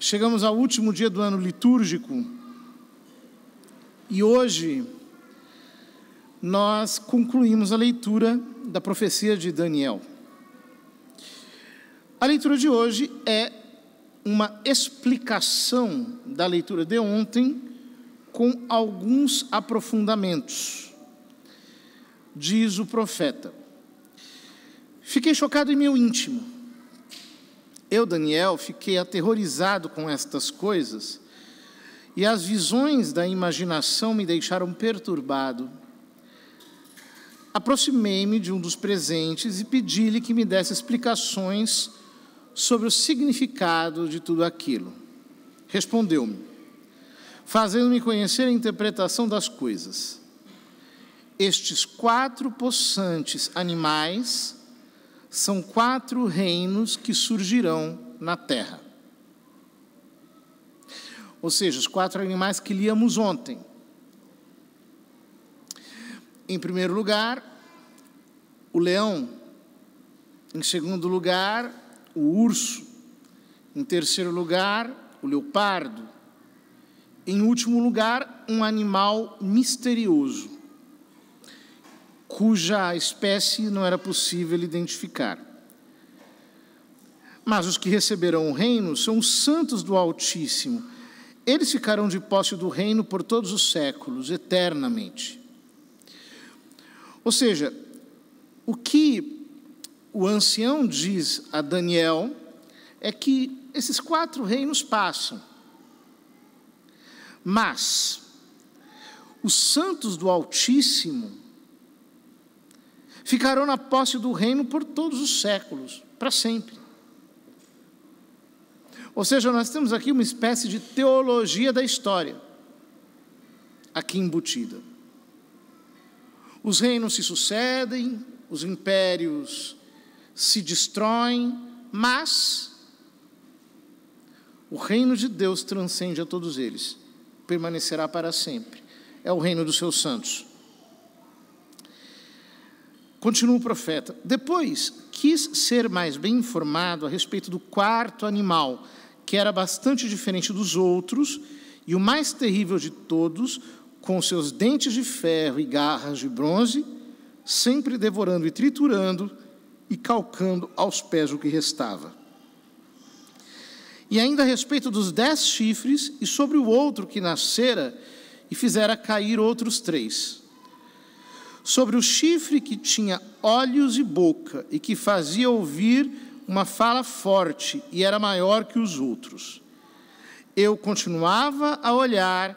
Chegamos ao último dia do ano litúrgico e hoje nós concluímos a leitura da profecia de Daniel. A leitura de hoje é uma explicação da leitura de ontem com alguns aprofundamentos. Diz o profeta: fiquei chocado em meu íntimo. Eu, Daniel, fiquei aterrorizado com estas coisas, e as visões da imaginação me deixaram perturbado. Aproximei-me de um dos presentes e pedi-lhe que me desse explicações sobre o significado de tudo aquilo. Respondeu-me, fazendo-me conhecer a interpretação das coisas. Estes 4 possantes animais são 4 reinos que surgirão na terra. Ou seja, os 4 animais que líamos ontem. Em primeiro lugar, o leão. Em segundo lugar, o urso. Em terceiro lugar, o leopardo. Em último lugar, um animal misterioso, cuja espécie não era possível identificar. Mas os que receberão o reino são os santos do Altíssimo. Eles ficarão de posse do reino por todos os séculos, eternamente. Ou seja, o que o ancião diz a Daniel é que esses 4 reinos passam, mas os santos do Altíssimo ficarão na posse do reino por todos os séculos, para sempre. Ou seja, nós temos aqui uma espécie de teologia da história, aqui embutida. Os reinos se sucedem, os impérios se destroem, mas o reino de Deus transcende a todos eles, permanecerá para sempre. É o reino dos seus santos. Continua o profeta. Depois, quis ser mais bem informado a respeito do 4º animal, que era bastante diferente dos outros, e o mais terrível de todos, com seus dentes de ferro e garras de bronze, sempre devorando e triturando e calcando aos pés o que restava. E ainda a respeito dos 10 chifres, e sobre o outro que nascera e fizera cair outros 3. Sobre o chifre que tinha olhos e boca, e que fazia ouvir uma fala forte, e era maior que os outros. Eu continuava a olhar,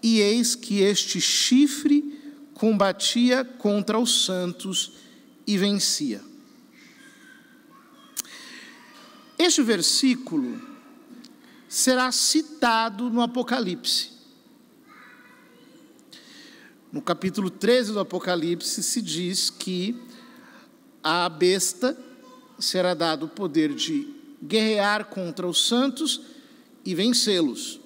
e eis que este chifre combatia contra os santos e vencia. Este versículo será citado no Apocalipse. No capítulo 13 do Apocalipse se diz que à besta será dado o poder de guerrear contra os santos e vencê-los.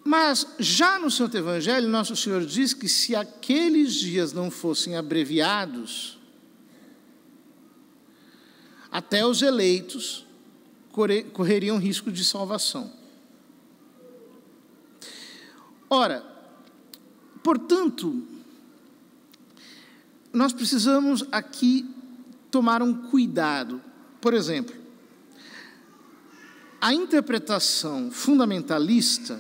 Mas já no Santo Evangelho, Nosso Senhor diz que se aqueles dias não fossem abreviados, até os eleitos correriam risco de salvação. Ora, portanto, nós precisamos aqui tomar um cuidado. Por exemplo, a interpretação fundamentalista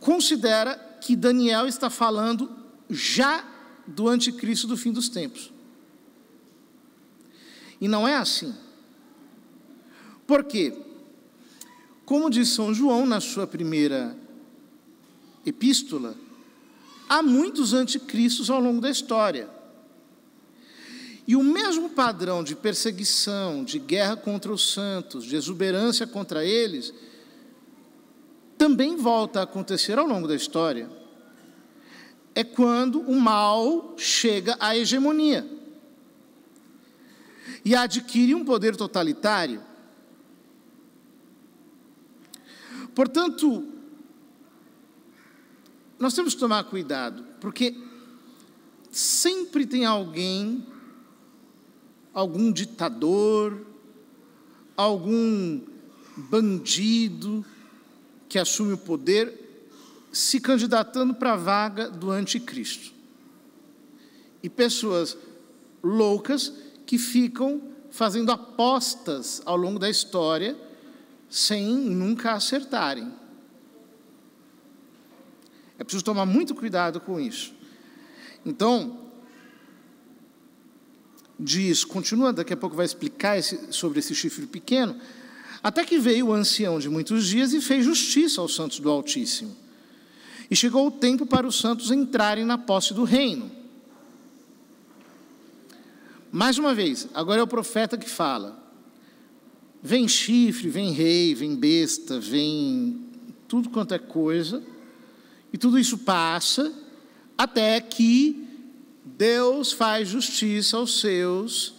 considera que Daniel está falando já do anticristo do fim dos tempos. E não é assim. Por quê? Como diz São João na sua primeira epístola, há muitos anticristos ao longo da história. E o mesmo padrão de perseguição, de guerra contra os santos, de exuberância contra eles, também volta a acontecer ao longo da história. É quando o mal chega à hegemonia e adquire um poder totalitário. Portanto, nós temos que tomar cuidado, porque sempre tem alguém algum ditador, algum bandido que assume o poder se candidatando para a vaga do anticristo. E pessoas loucas que ficam fazendo apostas ao longo da história sem nunca acertarem. É preciso tomar muito cuidado com isso. Então, continua, daqui a pouco vai explicar sobre esse chifre pequeno, até que veio o ancião de muitos dias e fez justiça aos santos do Altíssimo. E chegou o tempo para os santos entrarem na posse do reino. Mais uma vez, agora é o profeta que fala. Vem chifre, vem rei, vem besta, vem tudo quanto é coisa, e tudo isso passa até que Deus faz justiça aos seus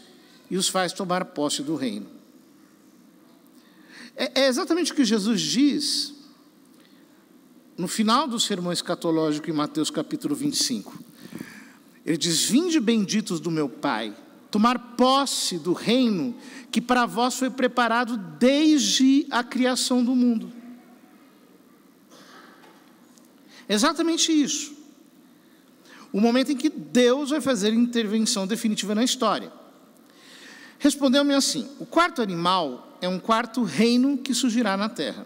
e os faz tomar posse do reino. É exatamente o que Jesus diz no final do sermão escatológico em Mateus capítulo 25. Ele diz: vinde benditos do meu Pai, tomar posse do reino que para vós foi preparado desde a criação do mundo. Exatamente isso. O momento em que Deus vai fazer intervenção definitiva na história. Respondeu-me assim: o quarto animal é um quarto reino que surgirá na terra,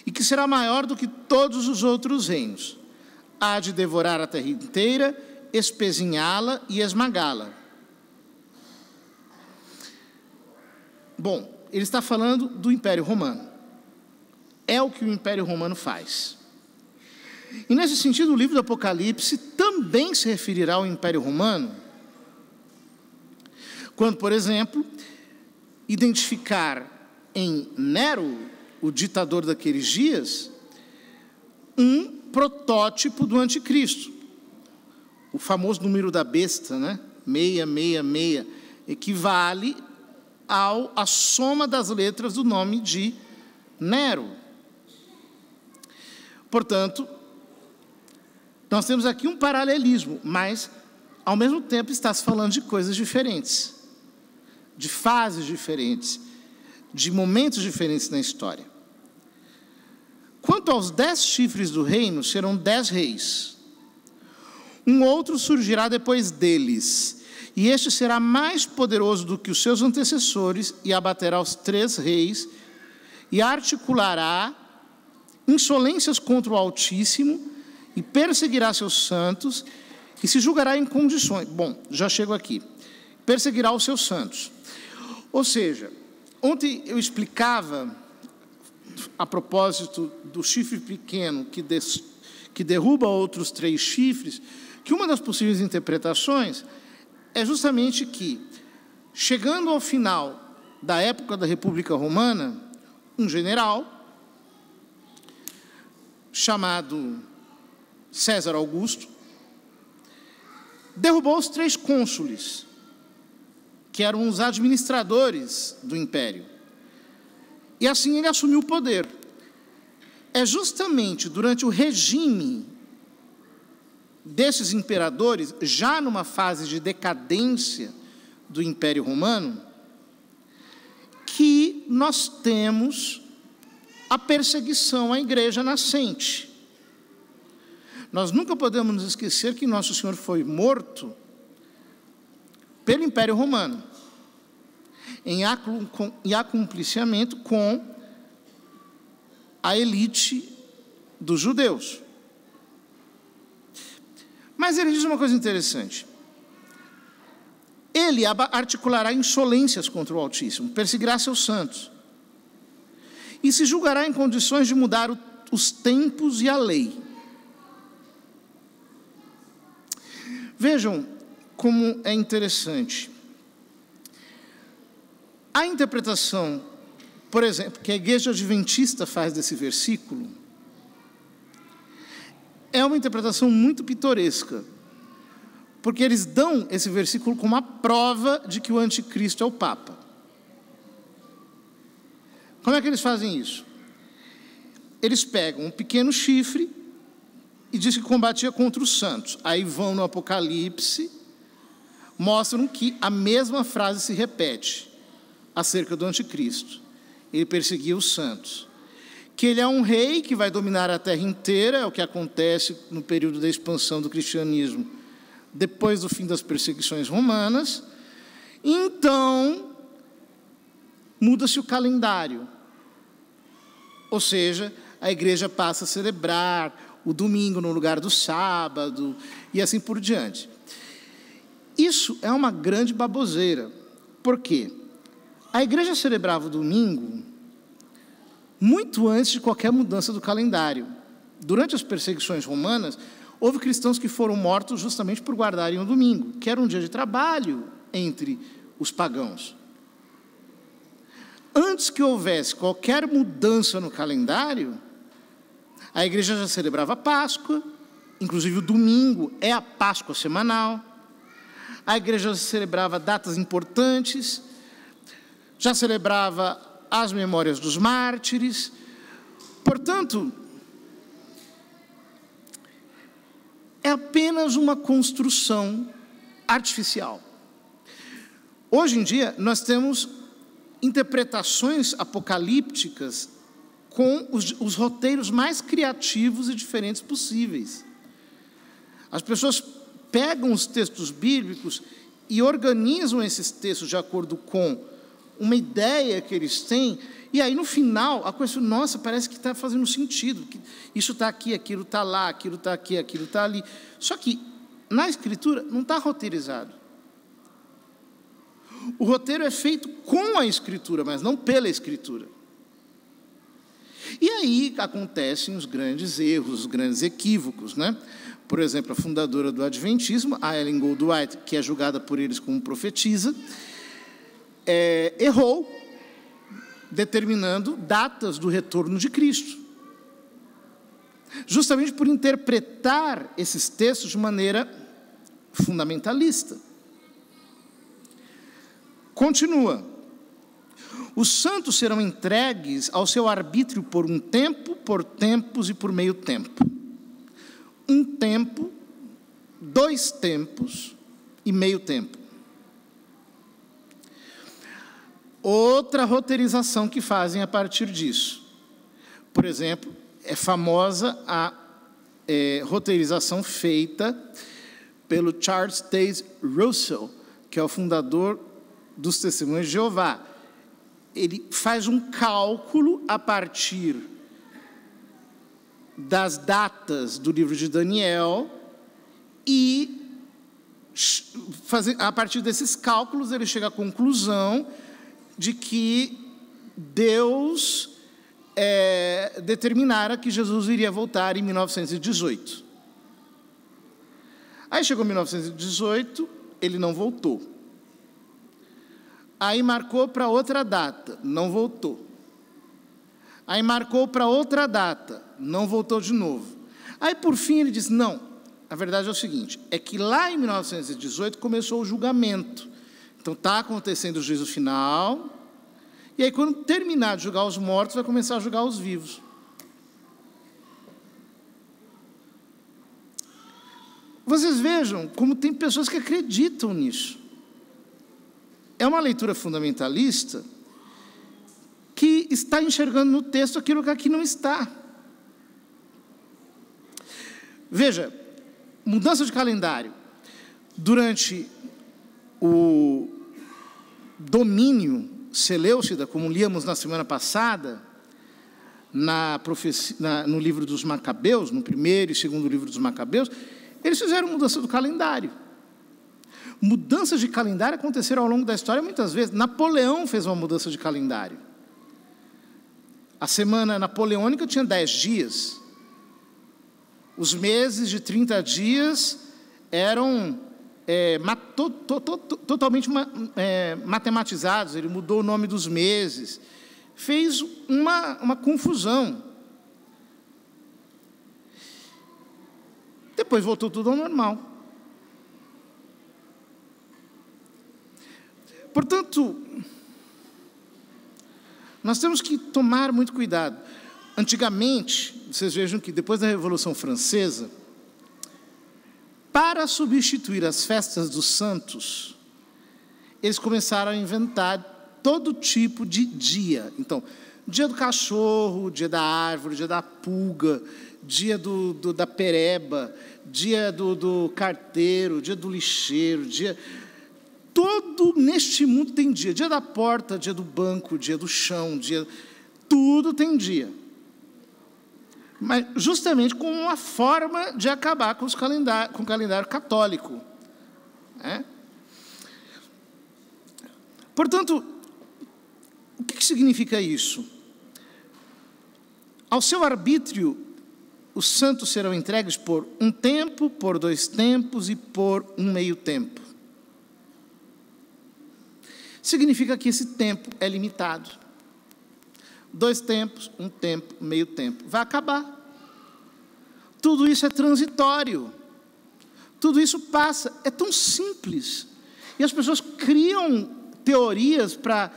e que será maior do que todos os outros reinos. Há de devorar a terra inteira, espezinhá-la e esmagá-la. Bom, ele está falando do Império Romano. É o que o Império Romano faz. E nesse sentido, o livro do Apocalipse também se referirá ao Império Romano, quando, por exemplo, identificar em Nero, o ditador daqueles dias, um protótipo do anticristo. O famoso número da besta, né? 666, equivale à soma das letras do nome de Nero. Portanto, nós temos aqui um paralelismo, mas, ao mesmo tempo, está se falando de coisas diferentes, de fases diferentes, de momentos diferentes na história. Quanto aos 10 chifres do reino, serão 10 reis. Um outro surgirá depois deles, e este será mais poderoso do que os seus antecessores, e abaterá os 3 reis, e articulará insolências contra o Altíssimo, e perseguirá seus santos, e se julgará em condições. Bom, já chego aqui. Perseguirá os seus santos. Ou seja, ontem eu explicava, a propósito do chifre pequeno que derruba outros 3 chifres, que uma das possíveis interpretações é justamente que, chegando ao final da época da República Romana, um general chamado César Augusto derrubou os 3 cônsules, que eram os administradores do império. E assim ele assumiu o poder. É justamente durante o regime desses imperadores, já numa fase de decadência do Império Romano, que nós temos a perseguição à igreja nascente. Nós nunca podemos nos esquecer que Nosso Senhor foi morto pelo Império Romano, em acompliciamento com a elite dos judeus. Mas ele diz uma coisa interessante. Ele articulará insolências contra o Altíssimo, perseguirá seus santos, e se julgará em condições de mudar os tempos e a lei. Vejam como é interessante. A interpretação, por exemplo, que a Igreja Adventista faz desse versículo, é uma interpretação muito pitoresca, porque eles dão esse versículo como a prova de que o anticristo é o Papa. Como é que eles fazem isso? Eles pegam um pequeno chifre e diz que combatia contra os santos. Aí vão no Apocalipse, mostram que a mesma frase se repete acerca do anticristo. Ele perseguia os santos. Que ele é um rei que vai dominar a terra inteira, é o que acontece no período da expansão do cristianismo, depois do fim das perseguições romanas. Então, muda-se o calendário. Ou seja, a igreja passa a celebrar o domingo no lugar do sábado, e assim por diante. Isso é uma grande baboseira. Por quê? A igreja celebrava o domingo muito antes de qualquer mudança do calendário. Durante as perseguições romanas, houve cristãos que foram mortos justamente por guardarem o domingo, que era um dia de trabalho entre os pagãos. Antes que houvesse qualquer mudança no calendário, a igreja já celebrava a Páscoa, inclusive o domingo é a Páscoa semanal. A igreja já celebrava datas importantes, já celebrava as memórias dos mártires. Portanto, é apenas uma construção artificial. Hoje em dia, nós temos interpretações apocalípticas com os roteiros mais criativos e diferentes possíveis. As pessoas pegam os textos bíblicos e organizam esses textos de acordo com uma ideia que eles têm, e aí no final a coisa, nossa, parece que está fazendo sentido, que isso está aqui, aquilo está lá, aquilo está aqui, aquilo está ali. Só que na Escritura não está roteirizado. O roteiro é feito com a Escritura, mas não pela Escritura. E aí acontecem os grandes erros, os grandes equívocos, né? Por exemplo, a fundadora do Adventismo, a Ellen Goldwhite, que é julgada por eles como profetisa, errou, determinando datas do retorno de Cristo, justamente por interpretar esses textos de maneira fundamentalista. Continua: os santos serão entregues ao seu arbítrio por um tempo, por tempos e por meio tempo. Um tempo, 2 tempos e meio tempo. Outra roteirização que fazem a partir disso. Por exemplo, é famosa a roteirização feita pelo Charles Taze Russell, que é o fundador dos Testemunhos de Jeová. Ele faz um cálculo a partir das datas do livro de Daniel e, a partir desses cálculos, ele chega à conclusão de que Deus determinara que Jesus iria voltar em 1918. Aí chegou 1918, ele não voltou. Aí marcou para outra data, não voltou. Aí marcou para outra data, não voltou de novo. Aí, por fim, ele disse, não, a verdade é o seguinte, é que lá em 1918 começou o julgamento. Então, está acontecendo o juízo final, e aí, quando terminar de julgar os mortos, vai começar a julgar os vivos. Vocês vejam como tem pessoas que acreditam nisso. É uma leitura fundamentalista que está enxergando no texto aquilo que aqui não está. Veja, mudança de calendário. Durante o domínio seleucida, como líamos na semana passada, no livro dos Macabeus, no primeiro e segundo livro dos Macabeus, eles fizeram mudança do calendário. Mudanças de calendário aconteceram ao longo da história muitas vezes. Napoleão fez uma mudança de calendário. A semana napoleônica tinha 10 dias. Os meses de 30 dias eram totalmente matematizados. Ele mudou o nome dos meses. Fez uma confusão. Depois voltou tudo ao normal. Portanto, nós temos que tomar muito cuidado. Antigamente, vocês vejam que depois da Revolução Francesa, para substituir as festas dos santos, eles começaram a inventar todo tipo de dia. Então, dia do cachorro, dia da árvore, dia da pulga, dia da pereba, dia do carteiro, dia do lixeiro, dia... Todo neste mundo tem dia. Dia da porta, dia do banco, dia do chão, dia... Tudo tem dia. Mas justamente com uma forma de acabar com o calendário católico. Portanto, o que significa isso? Ao seu arbítrio, os santos serão entregues por um tempo, por 2 tempos e por um meio tempo. Significa que esse tempo é limitado. 2 tempos, 1 tempo, meio tempo. Vai acabar. Tudo isso é transitório. Tudo isso passa. É tão simples. E as pessoas criam teorias para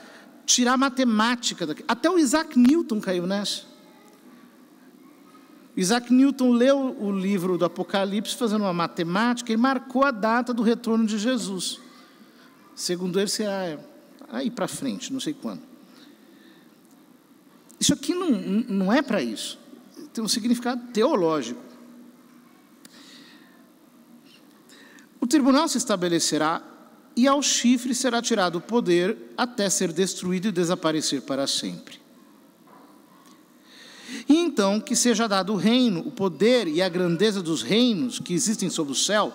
tirar matemática daqui. Até o Isaac Newton caiu nessa. Isaac Newton leu o livro do Apocalipse fazendo uma matemática e marcou a data do retorno de Jesus. Segundo ele, será aí para frente, não sei quando. Isso aqui não é para isso. Tem um significado teológico. O tribunal se estabelecerá e ao chifre será tirado o poder até ser destruído e desaparecer para sempre. E então que seja dado o reino, o poder e a grandeza dos reinos que existem sob o céu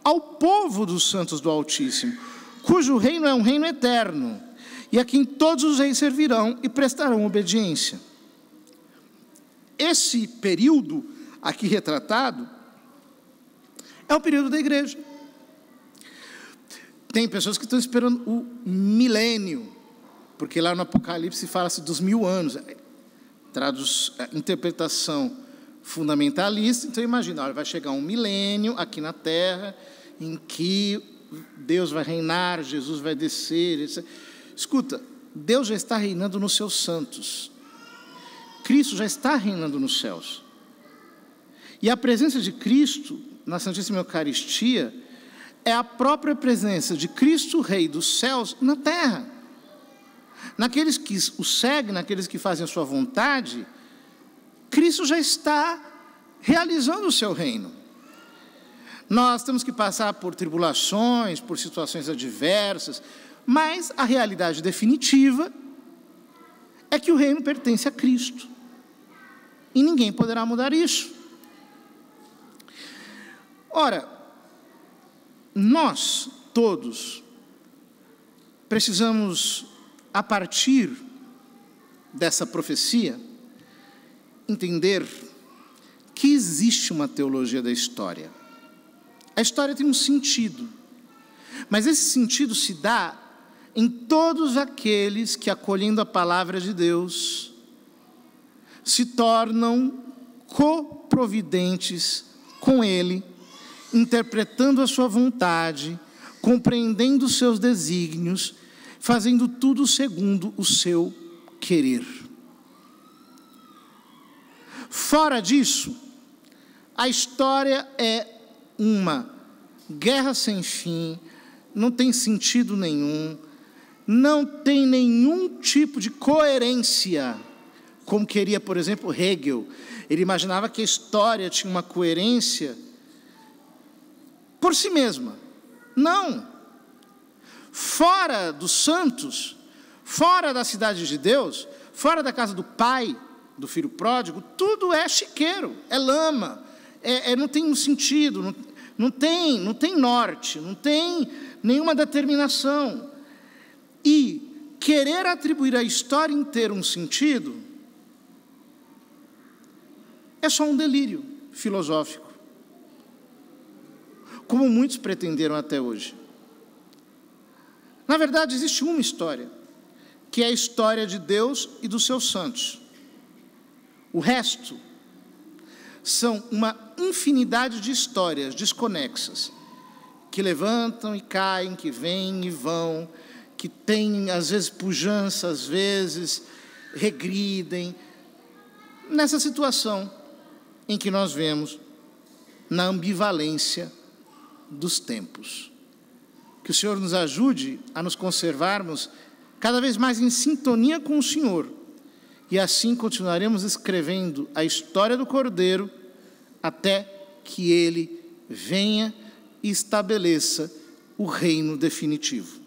ao povo dos santos do Altíssimo, cujo reino é um reino eterno, e a quem todos os reis servirão e prestarão obediência. Esse período aqui retratado é o período da igreja. Tem pessoas que estão esperando o milênio, porque lá no Apocalipse fala-se dos 1000 anos. Traduz a interpretação fundamentalista. Então imagina, olha, vai chegar um milênio aqui na Terra, em que Deus vai reinar, Jesus vai descer, etc. Escuta, Deus já está reinando nos seus santos. Cristo já está reinando nos céus. E a presença de Cristo na Santíssima Eucaristia é a própria presença de Cristo, Rei dos céus, na terra. Naqueles que o seguem, naqueles que fazem a sua vontade, Cristo já está realizando o seu reino. Nós temos que passar por tribulações, por situações adversas, mas a realidade definitiva é que o reino pertence a Cristo. E ninguém poderá mudar isso. Ora, nós todos precisamos, a partir dessa profecia, entender que existe uma teologia da história. A história tem um sentido, mas esse sentido se dá em todos aqueles que, acolhendo a palavra de Deus, se tornam coprovidentes com Ele, interpretando a sua vontade, compreendendo os seus desígnios, fazendo tudo segundo o seu querer. Fora disso, a história é uma guerra sem fim, não tem sentido nenhum, não tem nenhum tipo de coerência, como queria, por exemplo, Hegel. Ele imaginava que a história tinha uma coerência por si mesma. Não. Fora dos santos, fora da cidade de Deus, fora da casa do pai, do filho pródigo, tudo é chiqueiro, é lama, não tem um sentido, não tem norte, não tem nenhuma determinação. E querer atribuir à história inteira um sentido é só um delírio filosófico, como muitos pretenderam até hoje. Na verdade, existe uma história, que é a história de Deus e dos seus santos. O resto são uma infinidade de histórias desconexas, que levantam e caem, que vêm e vão, que têm, às vezes, pujança, às vezes regridem. Nessa situação em que nós vemos, na ambivalência dos tempos. Que o Senhor nos ajude a nos conservarmos cada vez mais em sintonia com o Senhor, e assim continuaremos escrevendo a história do Cordeiro até que ele venha e estabeleça o reino definitivo.